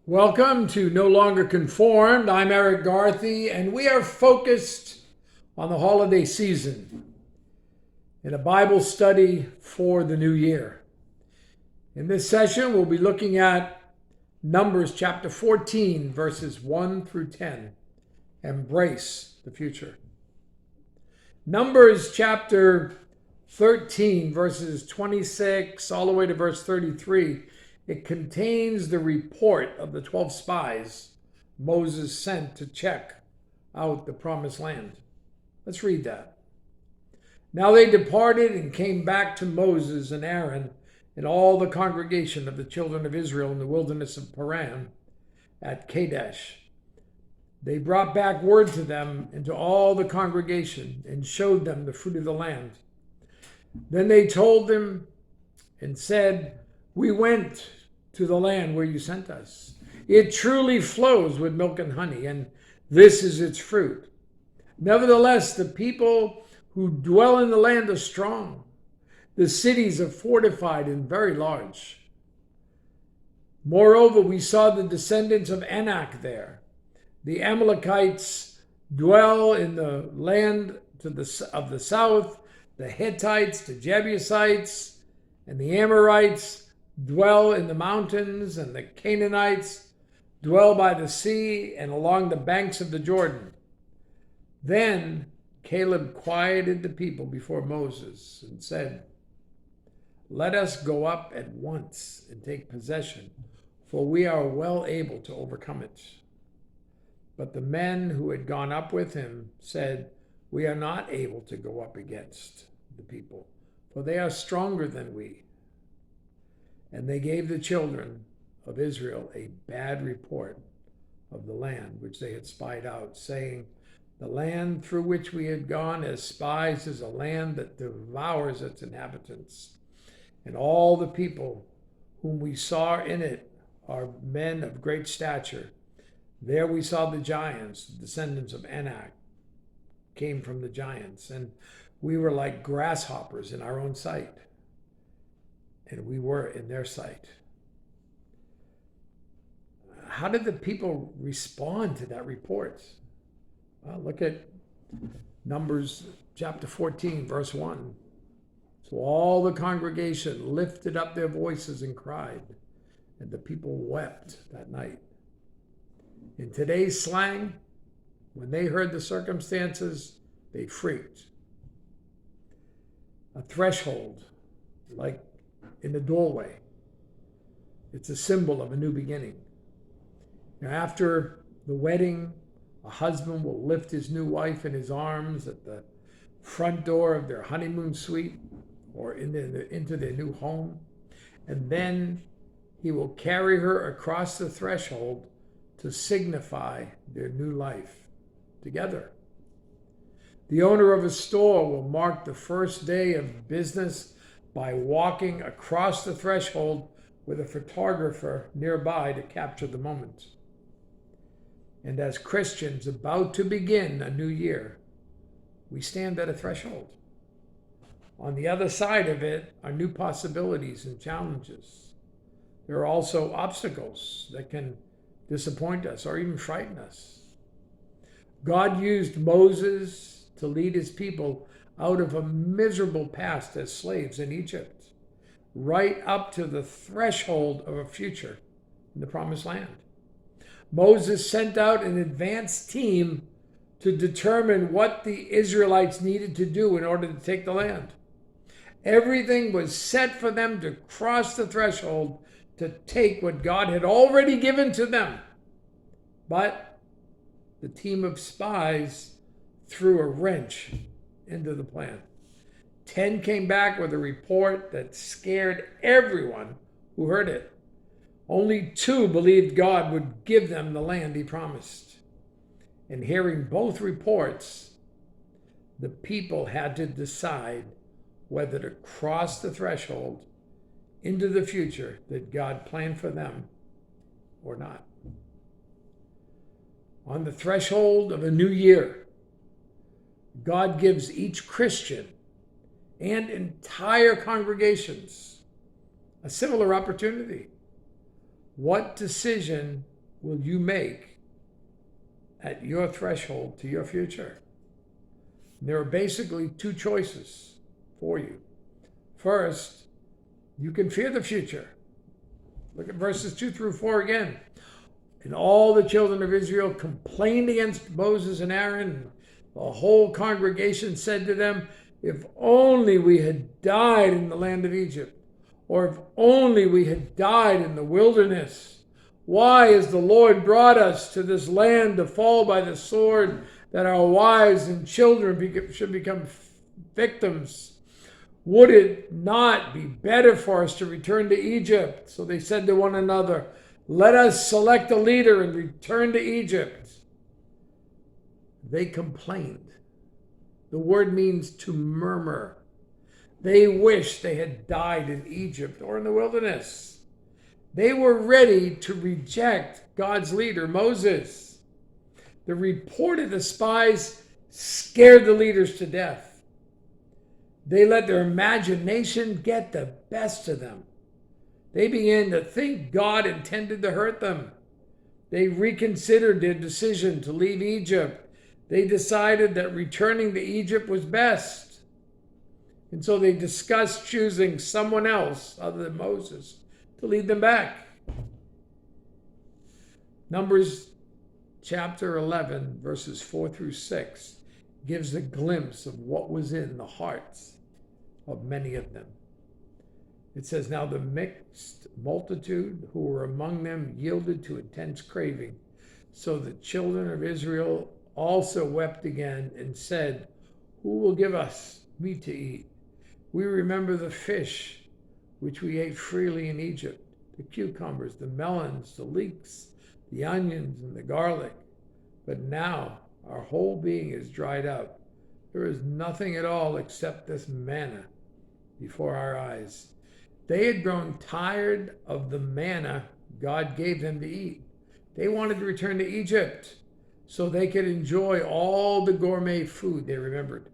Welcome to No Longer Conformed. I'm Erik Garthe, and we are focused on the holiday season in a Bible study for the new year. In this session, we'll be looking at Numbers chapter 14, verses 1 through 10. Embrace the future. Numbers chapter 13, verses 26 all the way to verse 33. It contains the report of the 12 spies Moses sent to check out the promised land. Let's read that. Now they departed and came back to Moses and Aaron and all the congregation of the children of Israel in the wilderness of Paran at Kadesh. They brought back word to them and to all the congregation and showed them the fruit of the land. Then they told them and said, "We went to the land where you sent us. It truly flows with milk and honey, and this is its fruit. Nevertheless, the people who dwell in the land are strong. The cities are fortified and very large. Moreover, we saw the descendants of Anak there. The Amalekites dwell in the land of the south, the Hittites, the Jebusites, and the Amorites dwell in the mountains, and the Canaanites dwell by the sea and along the banks of the Jordan." Then Caleb quieted the people before Moses and said, "Let us go up at once and take possession, for we are well able to overcome it." But the men who had gone up with him said, "We are not able to go up against the people, for they are stronger than we." And they gave the children of Israel a bad report of the land which they had spied out, saying, "The land through which we had gone as spies is a land that devours its inhabitants. And all the people whom we saw in it are men of great stature. There we saw the giants, the descendants of Anak came from the giants, and we were like grasshoppers in our own sight, and we were in their sight." How did the people respond to that report? Well, look at Numbers chapter 14, verse 1. "So all the congregation lifted up their voices and cried, and the people wept that night." In today's slang, when they heard the circumstances, they freaked. A threshold, like in the doorway. It's a symbol of a new beginning. Now, after the wedding, a husband will lift his new wife in his arms at the front door of their honeymoon suite or into their new home, and then he will carry her across the threshold to signify their new life together. The owner of a store will mark the first day of business by walking across the threshold with a photographer nearby to capture the moment. And as Christians about to begin a new year, we stand at a threshold. On the other side of it are new possibilities and challenges. There are also obstacles that can disappoint us or even frighten us. God used Moses to lead his people out of a miserable past as slaves in Egypt, right up to the threshold of a future in the promised land. Moses sent out an advance team to determine what the Israelites needed to do in order to take the land. Everything was set for them to cross the threshold to take what God had already given to them. But the team of spies threw a wrench into the plan. 10 came back with a report that scared everyone who heard it. Only 2 believed God would give them the land he promised. And hearing both reports, the people had to decide whether to cross the threshold into the future that God planned for them or not. On the threshold of a new year, God gives each Christian and entire congregations a similar opportunity. What decision will you make at your threshold to your future? And there are basically two choices for you. First, you can fear the future. Look at verses 2 through 4 again. And all the children of Israel complained against Moses and Aaron. The whole congregation said to them, if only we had died in the land of Egypt, or if only we had died in the wilderness. Why has the Lord brought us to this land to fall by the sword, that our wives and children should become victims? Would it not be better for us to return to Egypt? So they said to one another, let us select a leader and return to Egypt. They complained. The word means to murmur. They wished they had died in Egypt or in the wilderness. They were ready to reject God's leader, Moses. The report of the spies scared the leaders to death. They let their imagination get the best of them. They began to think God intended to hurt them. They reconsidered their decision to leave Egypt. They decided that returning to Egypt was best. And so they discussed choosing someone else other than Moses to lead them back. Numbers chapter 11, verses 4 through 6, gives a glimpse of what was in the hearts of many of them. It says, now the mixed multitude who were among them yielded to intense craving. So the children of Israel also wept again and said, who will give us meat to eat? We remember the fish which we ate freely in Egypt, the cucumbers, the melons, the leeks, the onions, and the garlic. But now our whole being is dried up. There is nothing at all except this manna before our eyes. They had grown tired of the manna God gave them to eat. They wanted to return to Egypt so they could enjoy all the gourmet food they remembered.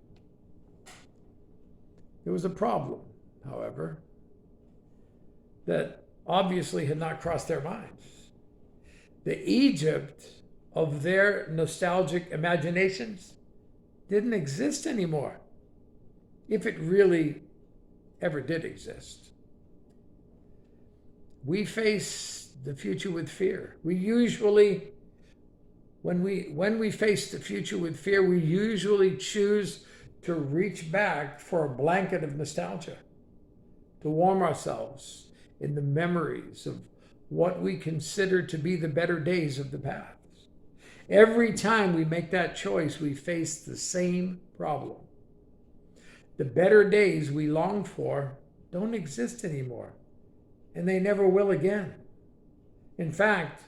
There was a problem, however, that obviously had not crossed their minds. The Egypt of their nostalgic imaginations didn't exist anymore, if it really ever did exist. We face the future with fear. We usually, when we face the future with fear, we usually choose to reach back for a blanket of nostalgia, to warm ourselves in the memories of what we consider to be the better days of the past. Every time we make that choice, we face the same problem. The better days we long for don't exist anymore, and they never will again. In fact,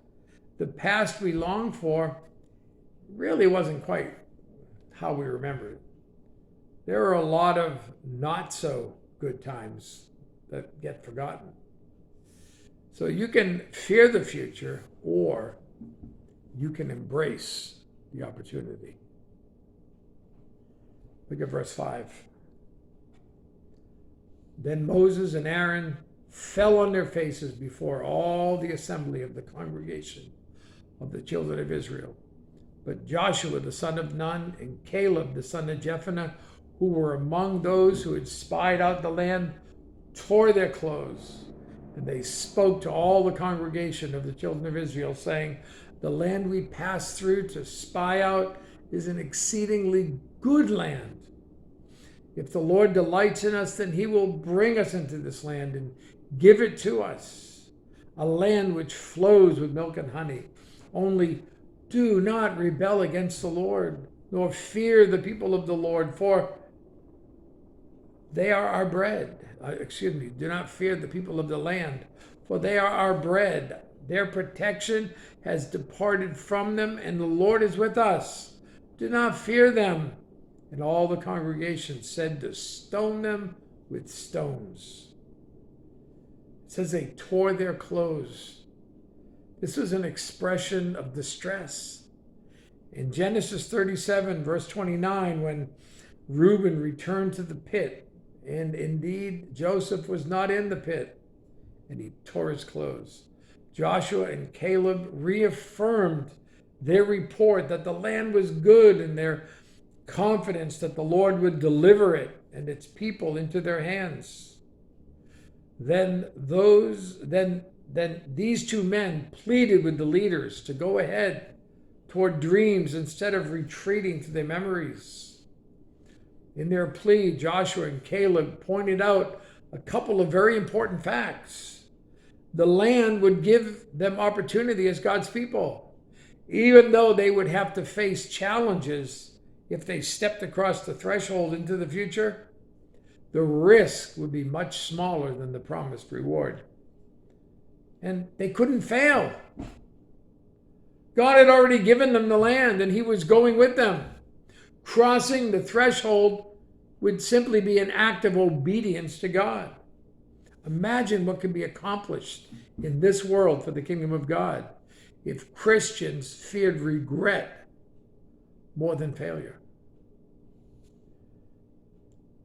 the past we long for really wasn't quite how we remember it. There are a lot of not so good times that get forgotten. So you can fear the future, or you can embrace the opportunity. Look at verse 5. Then Moses and Aaron fell on their faces before all the assembly of the congregation of the children of Israel. But Joshua the son of Nun and Caleb the son of Jephunneh, who were among those who had spied out the land, tore their clothes. And they spoke to all the congregation of the children of Israel, saying, the land we passed through to spy out is an exceedingly good land. If the Lord delights in us, then he will bring us into this land and give it to us, a land which flows with milk and honey. Only do not rebel against the Lord, nor fear the people of the Lord, for they are our bread. Do not fear the people of the land, for they are our bread. Their protection has departed from them, and the Lord is with us. Do not fear them. And all the congregation said to stone them with stones. It says they tore their clothes. This was an expression of distress. In Genesis 37, verse 29, when Reuben returned to the pit, and indeed Joseph was not in the pit, and he tore his clothes. Joshua and Caleb reaffirmed their report that the land was good and their confidence that the Lord would deliver it and its people into their hands. Then these two men pleaded with the leaders to go ahead toward dreams instead of retreating to their memories. In their plea, Joshua and Caleb pointed out a couple of very important facts. The land would give them opportunity as God's people, even though they would have to face challenges if they stepped across the threshold into the future. The risk would be much smaller than the promised reward. And they couldn't fail. God had already given them the land, and he was going with them. Crossing the threshold would simply be an act of obedience to God. Imagine what can be accomplished in this world for the kingdom of God if Christians feared regret more than failure.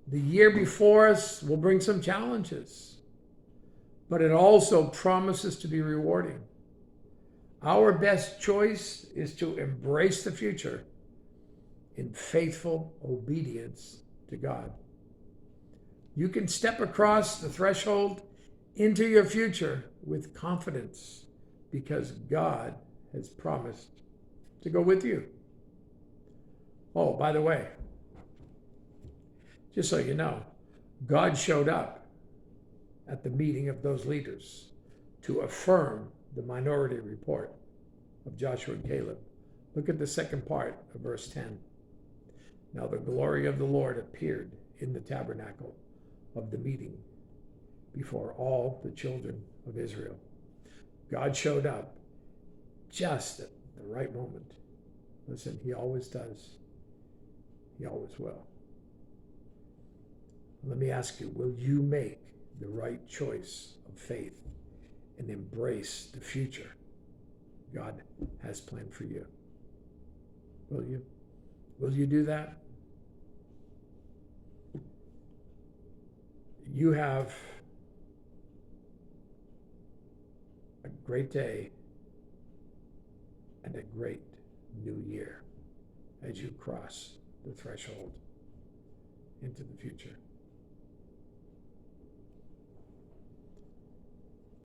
The year before us will bring some challenges, but it also promises to be rewarding. Our best choice is to embrace the future in faithful obedience to God. You can step across the threshold into your future with confidence because God has promised to go with you. Oh, by the way, just so you know, God showed up at the meeting of those leaders to affirm the minority report of Joshua and Caleb. Look at the second part of verse 10. Now the glory of the Lord appeared in the tabernacle of the meeting before all the children of Israel. God showed up just at the right moment. Listen, he always does. He always will. Let me ask you, will you make the right choice of faith and embrace the future God has planned for you? Will you? Will you do that? You have a great day and a great new year as you cross the threshold into the future.